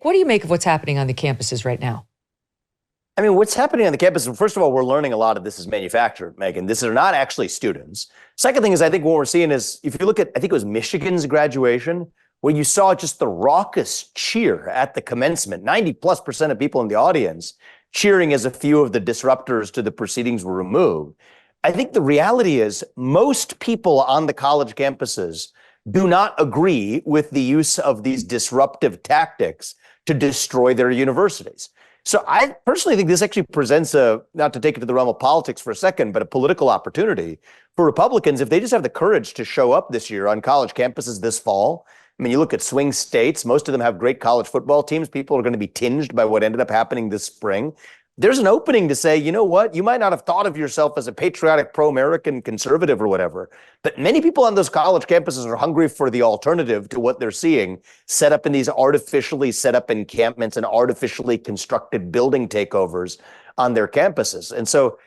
What do you make of what's happening on the campuses right now? I mean, what's happening on the campus, first of all, we're learning a lot of this is manufactured, Megyn. This are not actually students. Second thing is, I think what we're seeing is, if you look at, I think it was Michigan's graduation, where you saw just the raucous cheer at the commencement, 90+% of people in the audience cheering as a few of the disruptors to the proceedings were removed. I think the reality is most people on the college campuses do not agree with the use of these disruptive tactics to destroy their universities. So I personally think this actually presents not to take it to the realm of politics for a second, but a political opportunity for Republicans if they just have the courage to show up this year on college campuses this fall. I mean, you look at swing states, most of them have great college football teams. People are going to be tinged by what ended up happening this spring. There's an opening to say, you know what, you might not have thought of yourself as a patriotic, pro-American conservative or whatever, but many people on those college campuses are hungry for the alternative to what they're seeing set up in these artificially set up encampments and artificially constructed building takeovers on their campuses. And so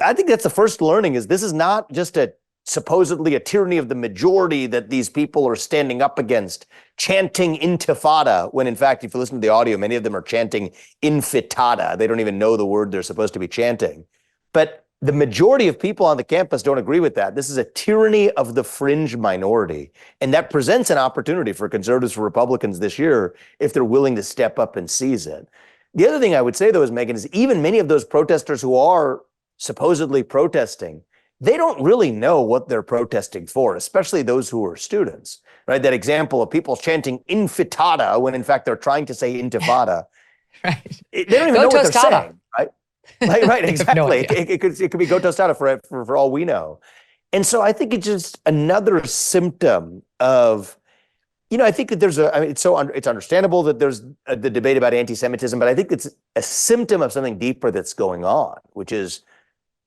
I think that's the first learning is this is not just supposedly a tyranny of the majority that these people are standing up against, chanting intifada, when in fact, if you listen to the audio, many of them are chanting infitada. They don't even know the word they're supposed to be chanting. But the majority of people on the campus don't agree with that. This is a tyranny of the fringe minority. And that presents an opportunity for conservatives, for Republicans this year, if they're willing to step up and seize it. The other thing I would say, though, is, Megyn, is even many of those protesters who are supposedly protesting, they don't really know what they're protesting for, especially those who are students, right? That example of people chanting infitada when in fact they're trying to say intifada. Right. They don't even know what they're saying, right? Right, exactly. It could be go tostada for all we know. And so I think it's just another symptom of, I think that it's understandable that there's the debate about anti-Semitism, but I think it's a symptom of something deeper that's going on, which is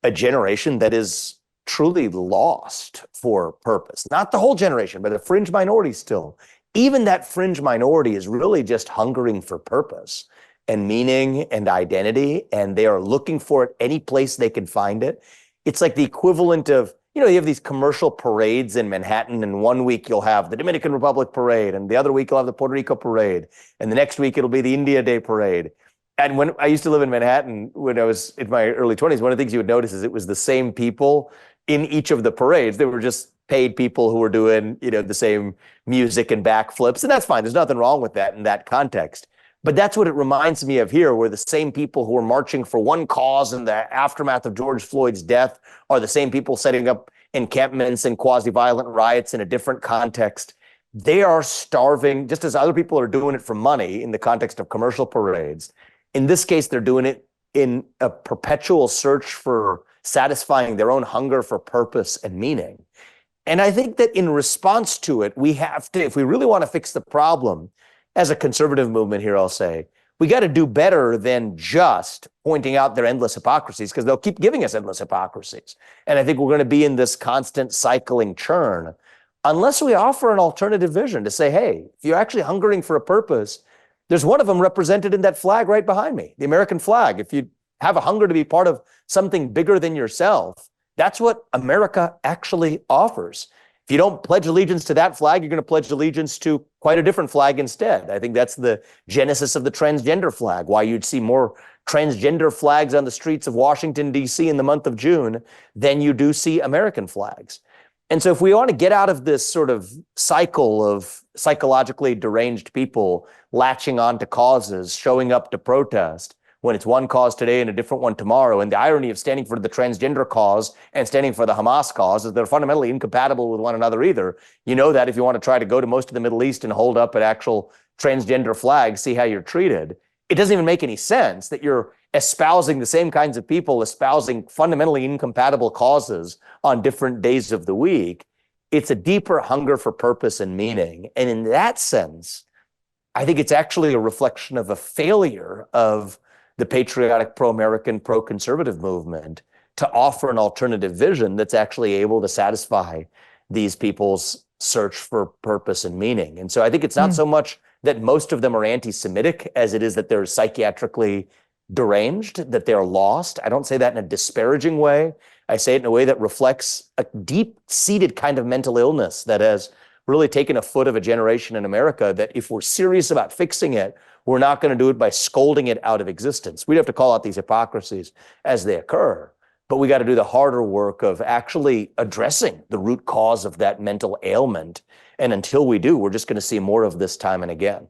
a generation that is truly lost for purpose. Not the whole generation, but a fringe minority still. Even that fringe minority is really just hungering for purpose and meaning and identity, and they are looking for it any place they can find it. It's like the equivalent of, you have these commercial parades in Manhattan, and one week you'll have the Dominican Republic parade, and the other week you'll have the Puerto Rico parade, and the next week it'll be the India Day parade. And when I used to live in Manhattan, when I was in my early 20s, one of the things you would notice is it was the same people in each of the parades. They were just paid people who were doing, the same music and backflips. And that's fine. There's nothing wrong with that in that context. But that's what it reminds me of here, where the same people who are marching for one cause in the aftermath of George Floyd's death are the same people setting up encampments and quasi-violent riots in a different context. They are starving, just as other people are doing it for money in the context of commercial parades. In this case, they're doing it in a perpetual search for satisfying their own hunger for purpose and meaning. And I think that in response to it, we have to, if we really want to fix the problem, as a conservative movement here, I'll say, we got to do better than just pointing out their endless hypocrisies, because they'll keep giving us endless hypocrisies. And I think we're going to be in this constant cycling churn unless we offer an alternative vision to say, hey, if you're actually hungering for a purpose, there's one of them represented in that flag right behind me, the American flag. If you have a hunger to be part of something bigger than yourself, that's what America actually offers. If you don't pledge allegiance to that flag, you're going to pledge allegiance to quite a different flag instead. I think that's the genesis of the transgender flag, why you'd see more transgender flags on the streets of Washington, D.C. in the month of June than you do see American flags. And so if we want to get out of this sort of cycle of psychologically deranged people latching on to causes, showing up to protest, when it's one cause today and a different one tomorrow, and the irony of standing for the transgender cause and standing for the Hamas cause is they're fundamentally incompatible with one another either. You know that if you want to try to go to most of the Middle East and hold up an actual transgender flag, see how you're treated. It doesn't even make any sense that you're espousing the same kinds of people, espousing fundamentally incompatible causes on different days of the week. It's a deeper hunger for purpose and meaning. And in that sense, I think it's actually a reflection of a failure of the patriotic, pro-American, pro-conservative movement to offer an alternative vision that's actually able to satisfy these people's search for purpose and meaning. And so I think it's not so much that most of them are anti-Semitic as it is that they're psychiatrically deranged, that they're lost. I don't say that in a disparaging way. I say it in a way that reflects a deep-seated kind of mental illness that has really taken a foot of a generation in America, that if we're serious about fixing it, We're not going to do it by scolding it out of existence. We have to call out these hypocrisies as they occur. But we got to do the harder work of actually addressing the root cause of that mental ailment. And until we do, we're just going to see more of this time and again.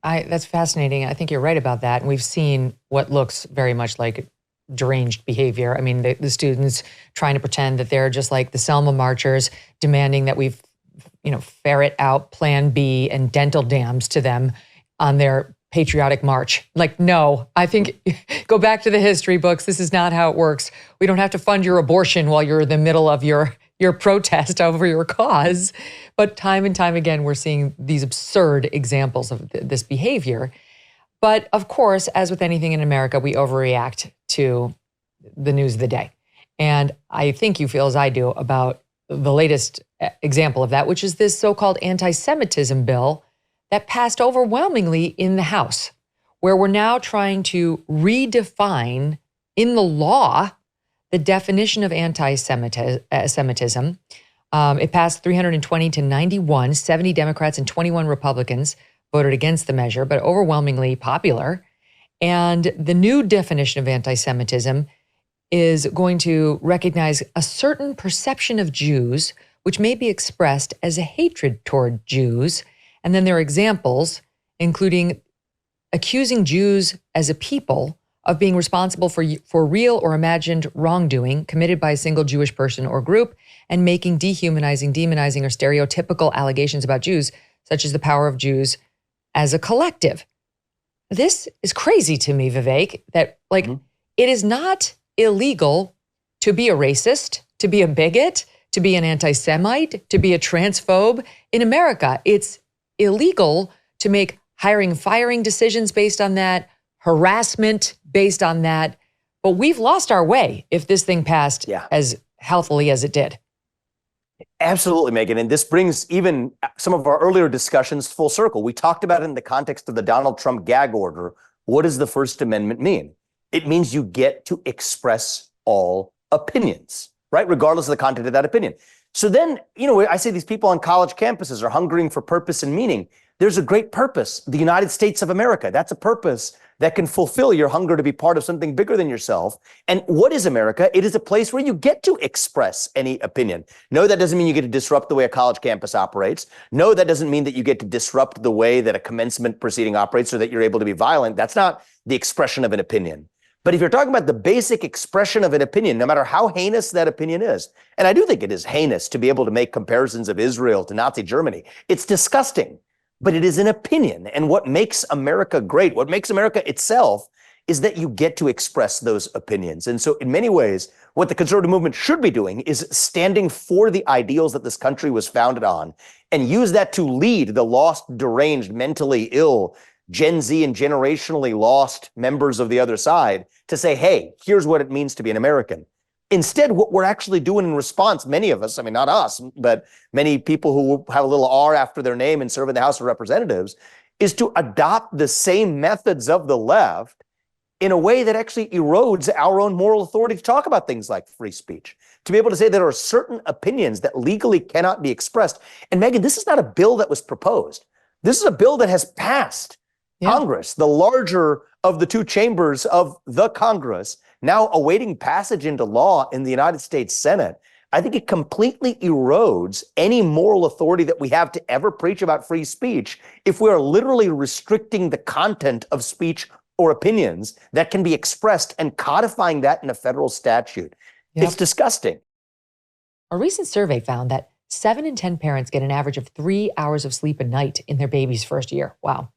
That's fascinating. I think you're right about that. And we've seen what looks very much like deranged behavior. I mean, the students trying to pretend that they're just like the Selma marchers, demanding that we've, ferret out Plan B and dental dams to them on their patriotic march. Like, no, I think go back to the history books. This is not how it works. We don't have to fund your abortion while you're in the middle of your protest over your cause. But time and time again, we're seeing these absurd examples of this behavior. But of course, as with anything in America, we overreact to the news of the day. And I think you feel as I do about the latest example of that, which is this so-called anti-Semitism bill that passed overwhelmingly in the House, where we're now trying to redefine in the law the definition of anti-Semitism. It passed 320 to 91, 70 Democrats and 21 Republicans voted against the measure, but overwhelmingly popular. And the new definition of anti-Semitism is going to recognize a certain perception of Jews, which may be expressed as a hatred toward Jews. And then there are examples, including accusing Jews as a people of being responsible for real or imagined wrongdoing committed by a single Jewish person or group, and making dehumanizing, demonizing, or stereotypical allegations about Jews, such as the power of Jews as a collective. This is crazy to me, Vivek, that it is not illegal to be a racist, to be a bigot, to be an anti-Semite, to be a transphobe. In America, it's illegal to make hiring and firing decisions based on that, harassment based on that. But we've lost our way if this thing passed as healthily as it did. Absolutely, Megyn. And this brings even some of our earlier discussions full circle. We talked about it in the context of the Donald Trump gag order. What does the First Amendment mean? It means you get to express all opinions, right? Regardless of the content of that opinion. So then, I say these people on college campuses are hungering for purpose and meaning. There's a great purpose, the United States of America. That's a purpose that can fulfill your hunger to be part of something bigger than yourself. And what is America? It is a place where you get to express any opinion. No, that doesn't mean you get to disrupt the way a college campus operates. No, that doesn't mean that you get to disrupt the way that a commencement proceeding operates or that you're able to be violent. That's not the expression of an opinion. But if you're talking about the basic expression of an opinion, no matter how heinous that opinion is, and I do think it is heinous to be able to make comparisons of Israel to Nazi Germany, it's disgusting, but it is an opinion. And what makes America great, what makes America itself, is that you get to express those opinions. And so in many ways, what the conservative movement should be doing is standing for the ideals that this country was founded on and use that to lead the lost, deranged, mentally ill Gen Z and generationally lost members of the other side to say, hey, here's what it means to be an American. Instead, what we're actually doing in response, many of us, I mean, not us, but many people who have a little R after their name and serve in the House of Representatives, is to adopt the same methods of the left in a way that actually erodes our own moral authority to talk about things like free speech, to be able to say there are certain opinions that legally cannot be expressed. And Megyn, this is not a bill that was proposed. This is a bill that has passed Congress, the larger of the two chambers of the Congress, now awaiting passage into law in the United States Senate. I think it completely erodes any moral authority that we have to ever preach about free speech if we are literally restricting the content of speech or opinions that can be expressed and codifying that in a federal statute. It's disgusting. A recent survey found that 7 in 10 parents get an average of 3 hours of sleep a night in their baby's first year. Wow.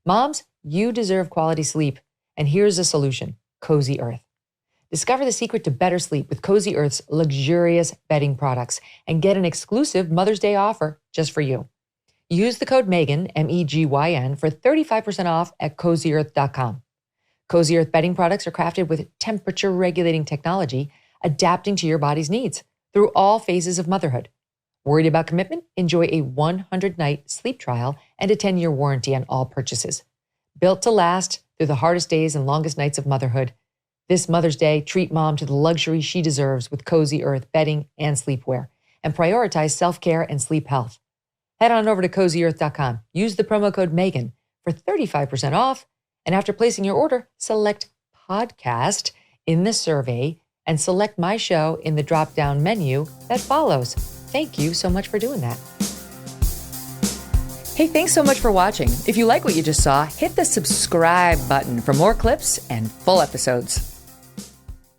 Moms, you deserve quality sleep. And here's a solution: Cozy Earth. Discover the secret to better sleep with Cozy Earth's luxurious bedding products and get an exclusive Mother's Day offer just for you. Use the code Megyn, MEGYN, for 35% off at CozyEarth.com. Cozy Earth bedding products are crafted with temperature-regulating technology, adapting to your body's needs through all phases of motherhood. Worried about commitment? Enjoy a 100-night sleep trial and a 10-year warranty on all purchases. Built to last through the hardest days and longest nights of motherhood, this Mother's Day, treat mom to the luxury she deserves with Cozy Earth bedding and sleepwear, and prioritize self-care and sleep health. Head on over to CozyEarth.com. Use the promo code Megyn for 35% off. And after placing your order, select podcast in the survey and select my show in the drop-down menu that follows. Thank you so much for doing that. Hey, thanks so much for watching. If you like what you just saw, hit the subscribe button for more clips and full episodes.